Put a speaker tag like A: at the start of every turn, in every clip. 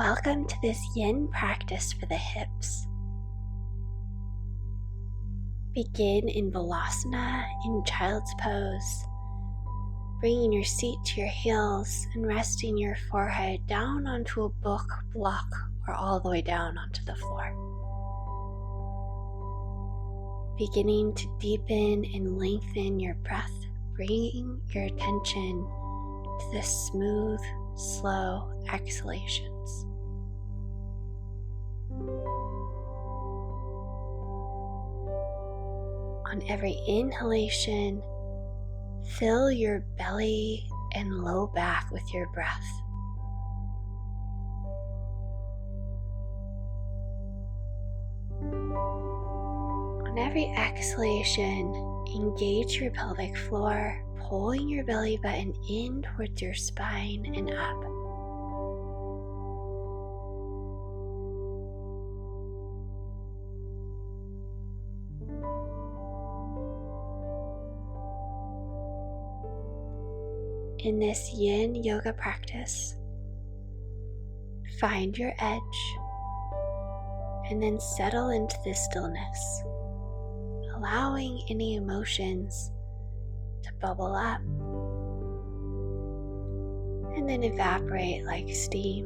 A: Welcome to this yin practice for the hips. Begin in Balasana in child's pose, bringing your seat to your heels and resting your forehead down onto a book, block, or all the way down onto the floor. Beginning to deepen and lengthen your breath, bringing your attention to the smooth, slow exhalations. On every inhalation, fill your belly and low back with your breath. On every exhalation, engage your pelvic floor, pulling your belly button in towards your spine and up. In this yin yoga practice, find your edge and then settle into this stillness, allowing any emotions to bubble up and then evaporate like steam.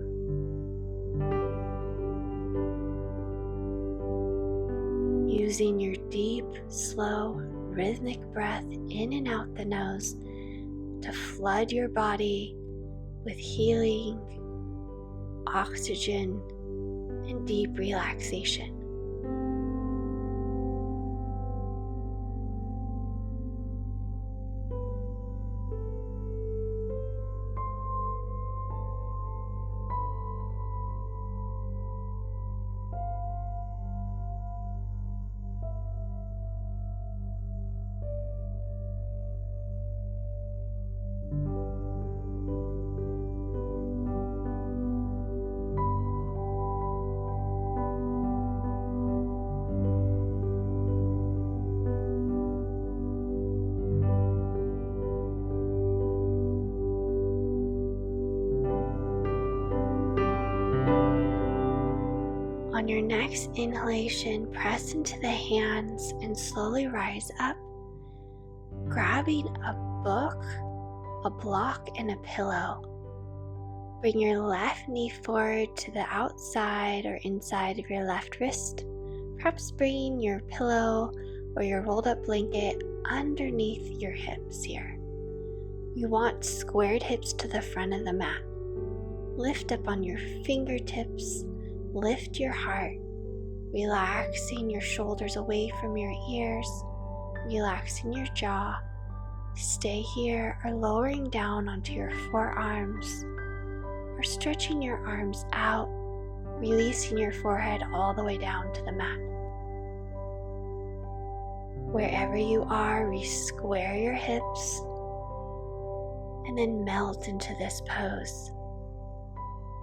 A: Using your deep, slow, rhythmic breath in and out the nose to flood your body with healing, oxygen, and deep relaxation. On your next inhalation, press into the hands and slowly rise up, grabbing a book, a block, and a pillow. Bring your left knee forward to the outside or inside of your left wrist, perhaps bringing your pillow or your rolled up blanket underneath your hips here. You want squared hips to the front of the mat. Lift up on your fingertips. Lift your heart, relaxing your shoulders away from your ears, relaxing your jaw. Stay here or lowering down onto your forearms or stretching your arms out, releasing your forehead all the way down to the mat. Wherever you are, re-square your hips and then melt into this pose.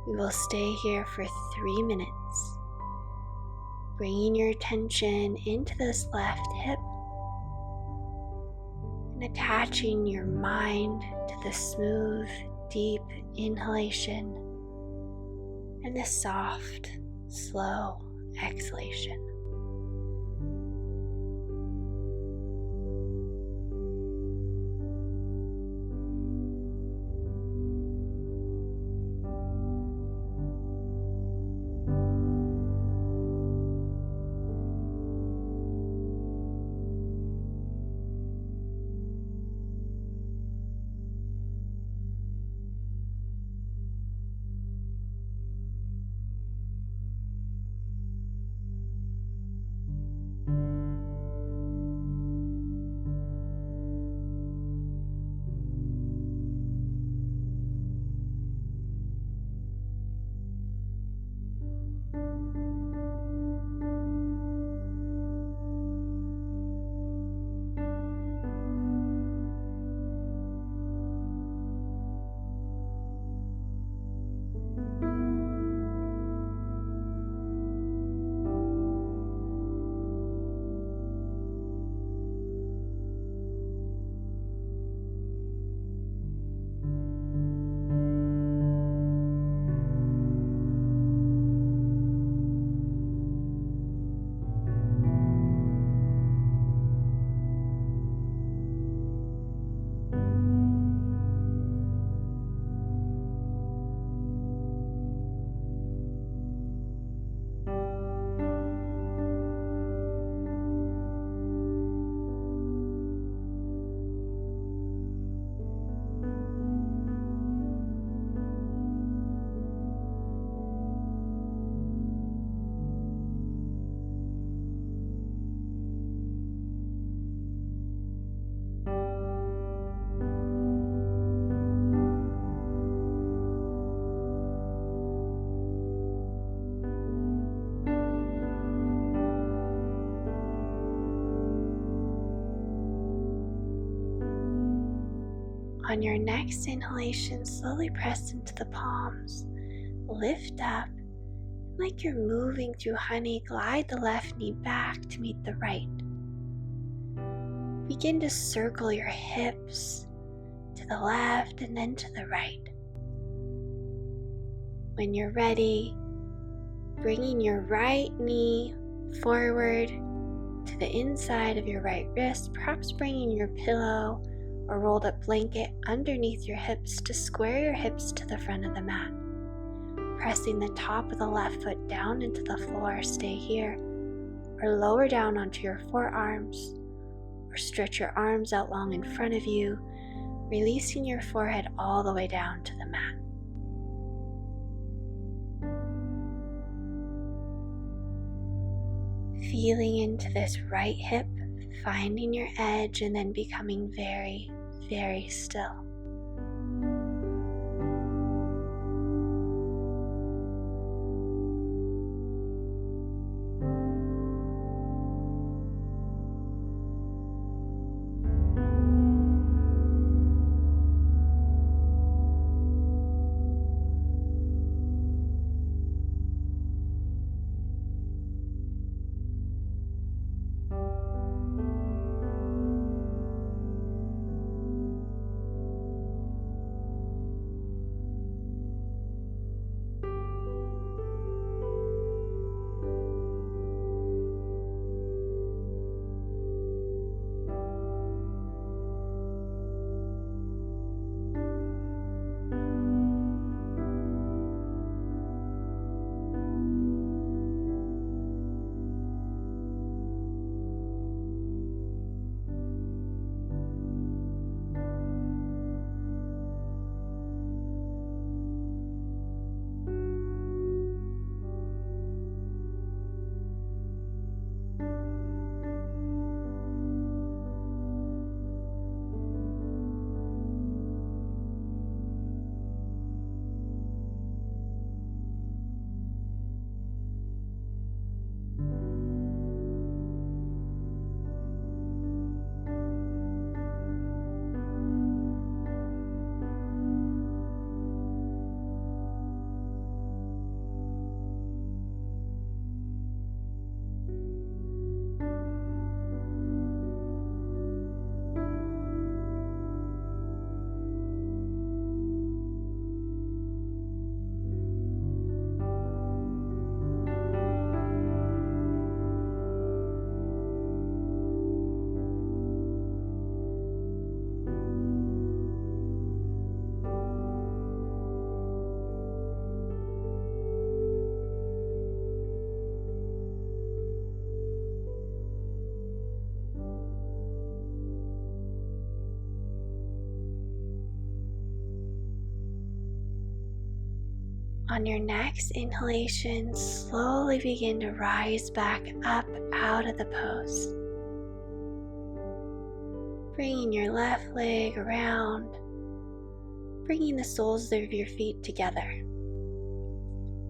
A: We will stay here for 3 minutes, bringing your attention into this left hip and attaching your mind to the smooth, deep inhalation and the soft, slow exhalation. On your next inhalation, slowly press into the palms. Lift up. Like you're moving through honey, glide the left knee back to meet the right. Begin to circle your hips to the left and then to the right. When you're ready, bringing your right knee forward to the inside of your right wrist, perhaps bringing your pillow or rolled up blanket underneath your hips to square your hips to the front of the mat. Pressing the top of the left foot down into the floor, stay here, or lower down onto your forearms, or stretch your arms out long in front of you, releasing your forehead all the way down to the mat. Feeling into this right hip, finding your edge, and then becoming very, very still. On your next inhalation, slowly begin to rise back up out of the pose. Bringing your left leg around, bringing the soles of your feet together.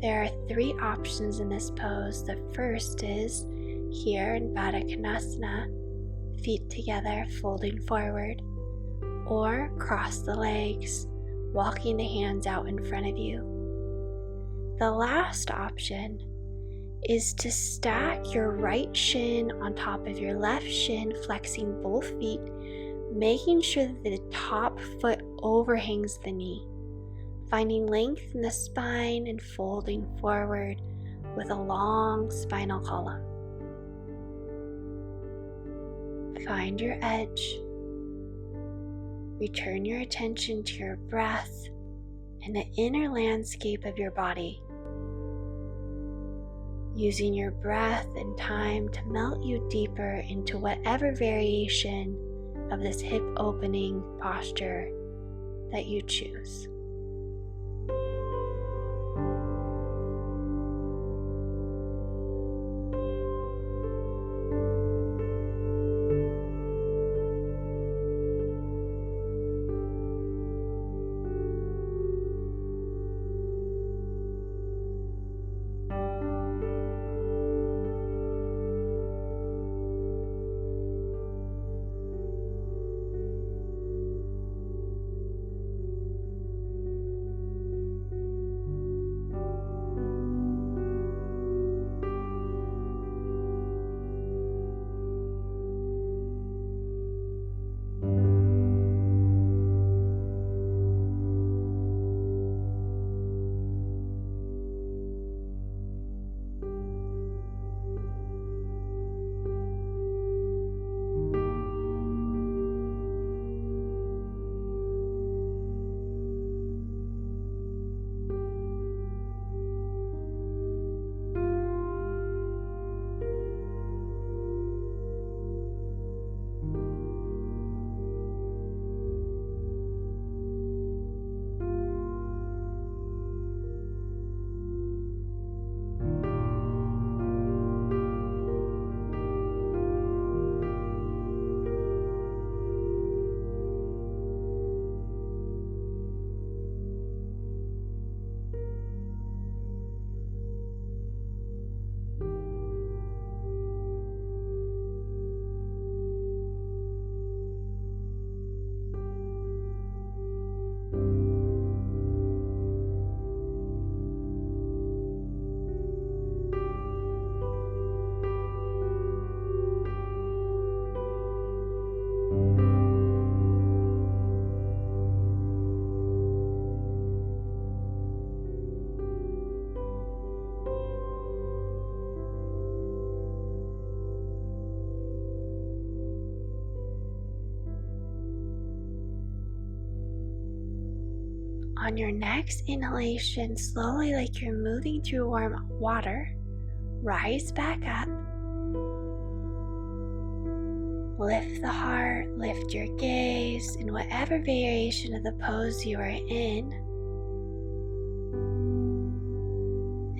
A: There are 3 options in this pose. The first is here in Baddha Konasana, feet together, folding forward, or cross the legs, walking the hands out in front of you. The last option is to stack your right shin on top of your left shin, flexing both feet, making sure that the top foot overhangs the knee, finding length in the spine and folding forward with a long spinal column. Find your edge. Return your attention to your breath and the inner landscape of your body, using your breath and time to melt you deeper into whatever variation of this hip opening posture that you choose. On your next inhalation, slowly, like you're moving through warm water, rise back up. Lift the heart, lift your gaze in whatever variation of the pose you are in.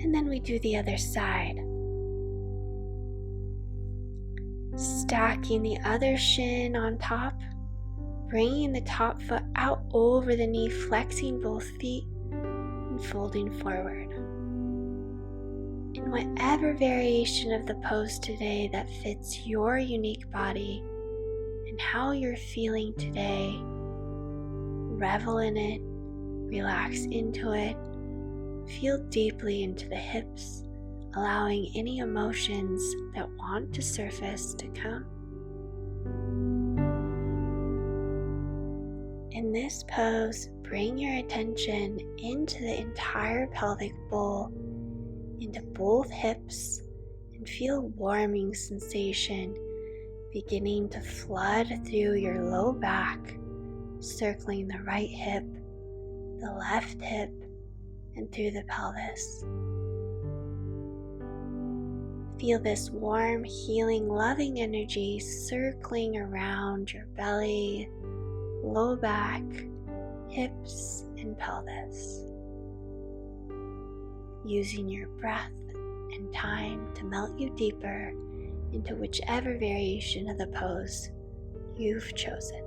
A: And then we do the other side. Stacking the other shin on top, bringing the top foot out over the knee, flexing both feet and folding forward. In whatever variation of the pose today that fits your unique body and how you're feeling today, revel in it, relax into it, feel deeply into the hips, allowing any emotions that want to surface to come. In this pose, bring your attention into the entire pelvic bowl, into both hips, and feel warming sensation beginning to flood through your low back, circling the right hip, the left hip, and through the pelvis. Feel this warm, healing, loving energy circling around your belly, low back, hips, and pelvis. Using your breath and time to melt you deeper into whichever variation of the pose you've chosen.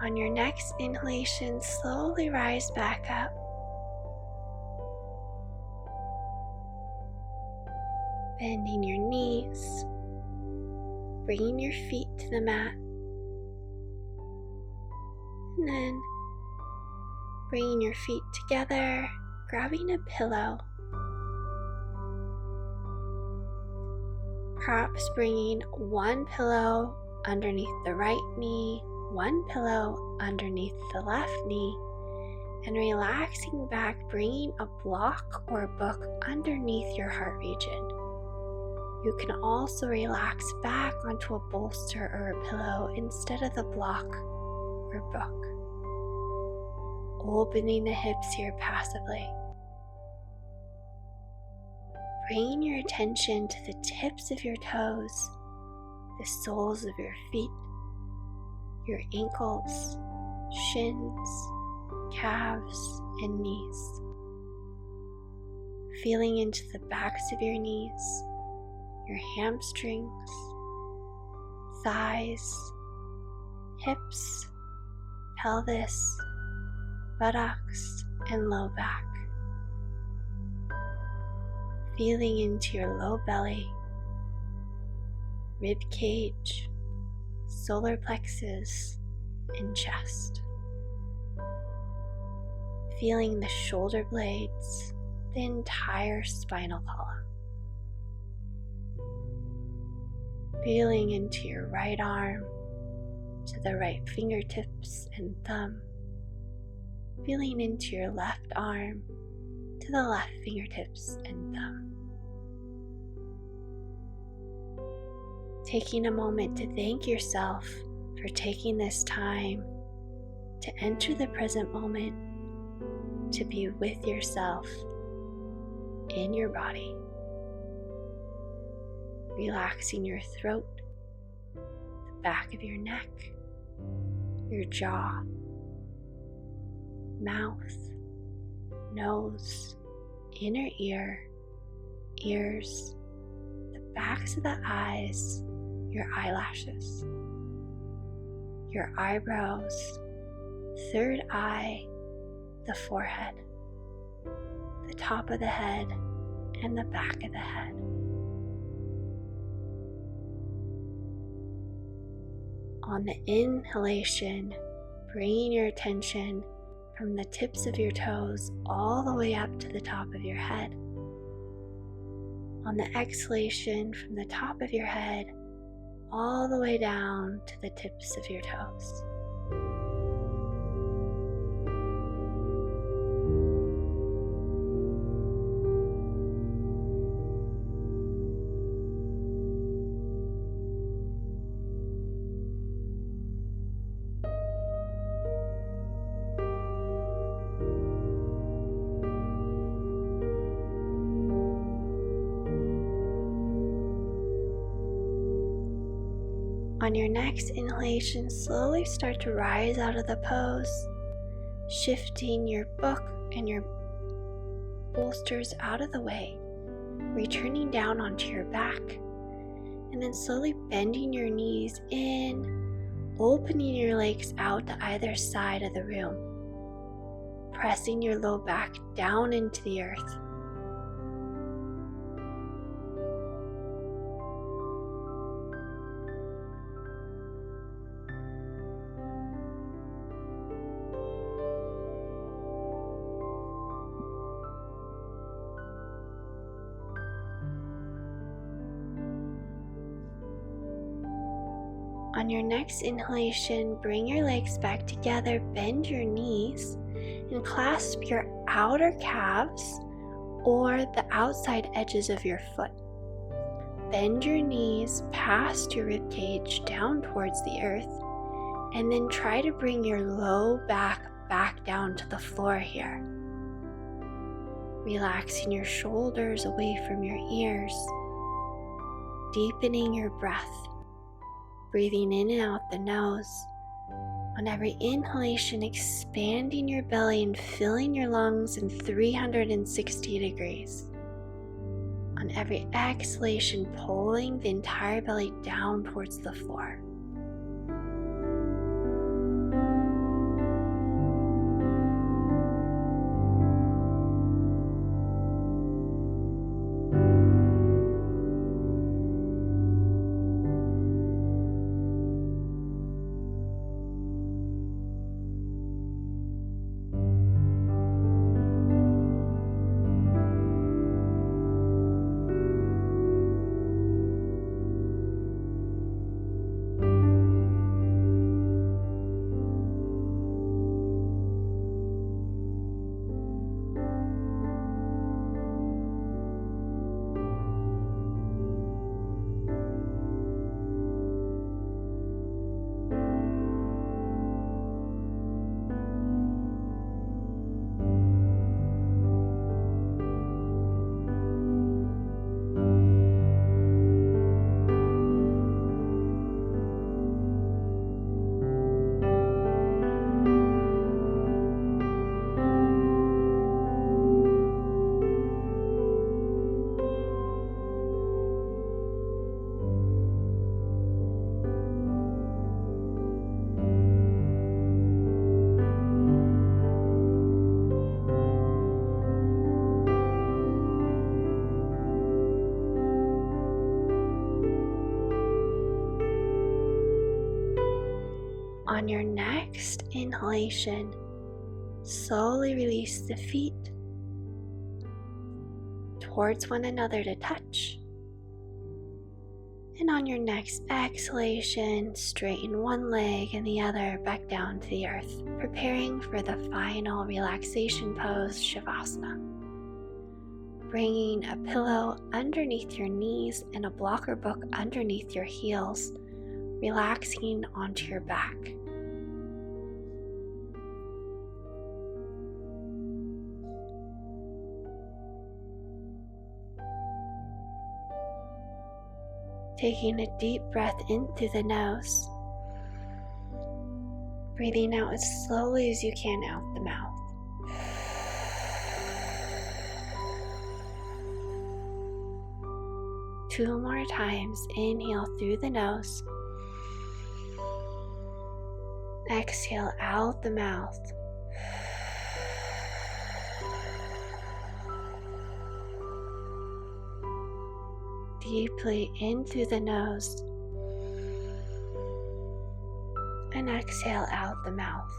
A: On your next inhalation, slowly rise back up. Bending your knees, bringing your feet to the mat, and then bringing your feet together, grabbing a pillow. Perhaps bringing one pillow underneath the right knee, one pillow underneath the left knee, and relaxing back, bringing a block or a book underneath your heart region. You can also relax back onto a bolster or a pillow instead of the block or book. Opening the hips here passively. Bringing your attention to the tips of your toes, the soles of your feet, your ankles, shins, calves, and knees. Feeling into the backs of your knees, your hamstrings, thighs, hips, pelvis, buttocks, and low back. Feeling into your low belly, rib cage, solar plexus, and chest. Feeling the shoulder blades, the entire spinal column. feeling into your right arm to the right fingertips and thumb, feeling into your left arm to the left fingertips and thumb. Taking a moment to thank yourself for taking this time to enter the present moment, to be with yourself in your body. Relaxing your throat, the back of your neck, your jaw, mouth, nose, inner ear, ears, the backs of the eyes, your eyelashes, your eyebrows, third eye, the forehead, the top of the head, and the back of the head. On the inhalation, bringing your attention from the tips of your toes all the way up to the top of your head. On the exhalation, from the top of your head all the way down to the tips of your toes. On your next inhalation, slowly start to rise out of the pose, shifting your book and your bolsters out of the way, returning down onto your back, and then slowly bending your knees in, opening your legs out to either side of the room, pressing your low back down into the earth. On your next inhalation, bring your legs back together, bend your knees, and clasp your outer calves or the outside edges of your foot. Bend your knees past your rib cage down towards the earth, and then try to bring your low back down to the floor here. Relaxing your shoulders away from your ears, deepening your breath. Breathing in and out the nose. On every inhalation, expanding your belly and filling your lungs in 360 degrees. On every exhalation, pulling the entire belly down towards the floor. On your next inhalation, slowly release the feet towards one another to touch. And on your next exhalation, straighten one leg and the other back down to the earth, preparing for the final relaxation pose, Shavasana. Bringing a pillow underneath your knees and a blocker book underneath your heels, relaxing onto your back. Taking a deep breath in through the nose, breathing out as slowly as you can out the mouth. Two more times. Inhale through the nose. Exhale out the mouth. Deeply in through the nose. And exhale out the mouth.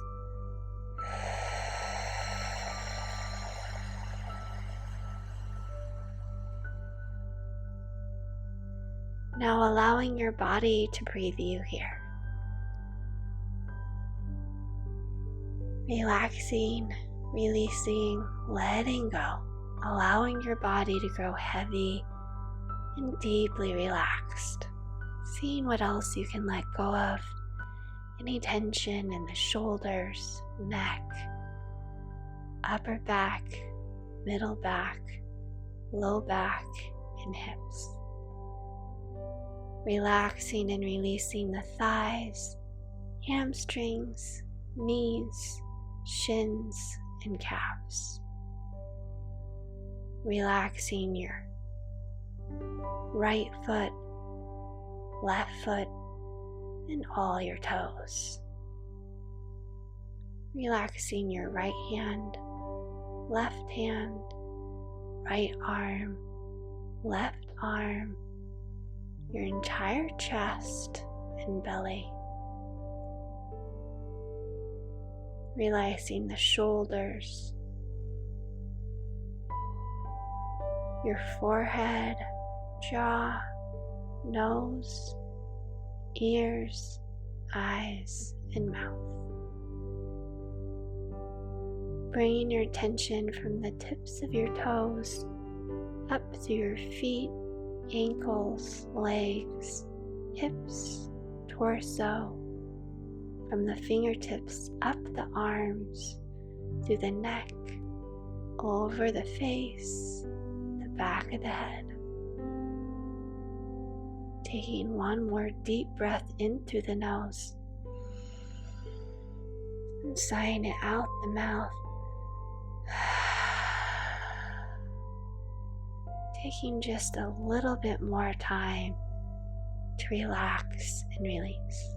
A: Now allowing your body to breathe you here. Relaxing, releasing, letting go. Allowing your body to grow heavy and deeply relaxed. Seeing what else you can let go of. Any tension in the shoulders, neck, upper back, middle back, low back, and hips. Relaxing and releasing the thighs, hamstrings, knees, shins, and calves. Relaxing your right foot, left foot, and all your toes. Relaxing your right hand, left hand, right arm, left arm, your entire chest and belly. Relaxing the shoulders, your forehead, jaw, nose, ears, eyes, and mouth. Bringing your attention from the tips of your toes up through your feet, ankles, legs, hips, torso, from the fingertips up the arms, through the neck, over the face, the back of the head. Taking one more deep breath in through the nose and sighing it out the mouth. Taking just a little bit more time to relax and release.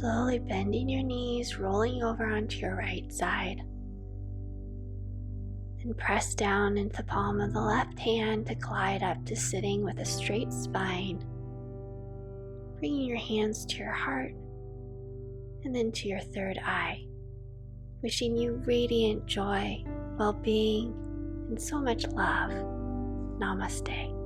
A: Slowly bending your knees, rolling over onto your right side. Then press down into the palm of the left hand to glide up to sitting with a straight spine. Bringing your hands to your heart and then to your third eye. Wishing you radiant joy, well-being, and so much love. Namaste.